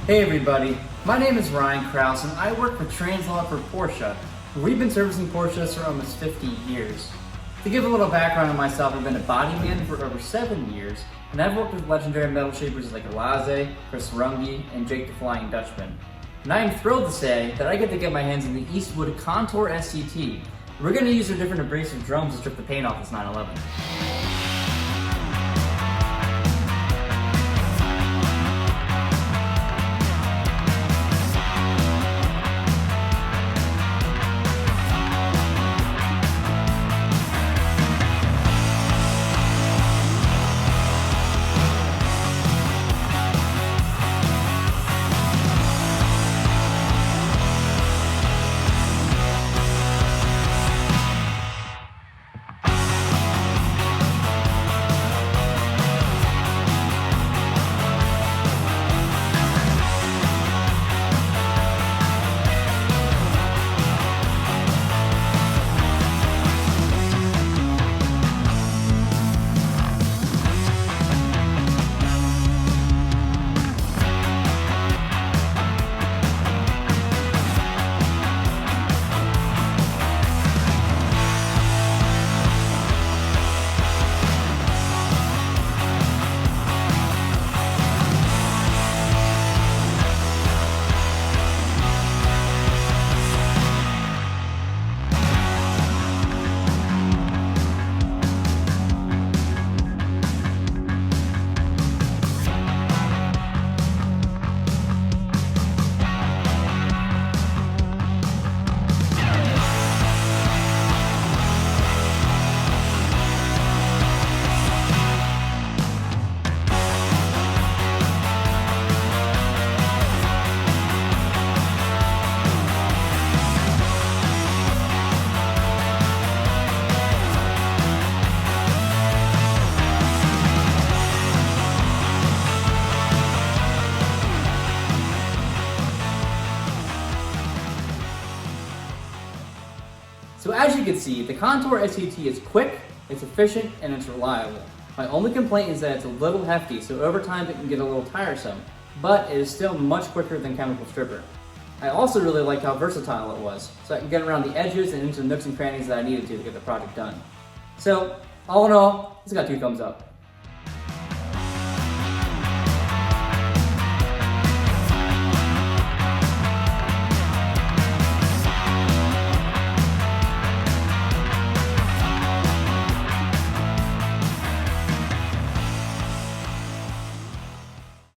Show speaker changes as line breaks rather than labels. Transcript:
Hey everybody, my name is Ryan Krause and I work for Translog for Porsche. We've been servicing Porsches for almost 50 years. To give a little background on myself, I've been a body man for over 7 years, and I've worked with legendary metal shapers like Elase, Chris Runge, and Jake the Flying Dutchman. And I am thrilled to say that I get to get my hands on the Eastwood CONTOUR SCT. We're going to use their different abrasive drums to strip the paint off this 911. So as you can see, the CONTOUR SCT is quick, it's efficient, and it's reliable. My only complaint is that it's a little hefty, so over time it can get a little tiresome, but it is still much quicker than chemical stripper. I also really liked how versatile it was, so I can get around the edges and into the nooks and crannies that I needed to get the project done. So, all in all, it's got 2 thumbs up.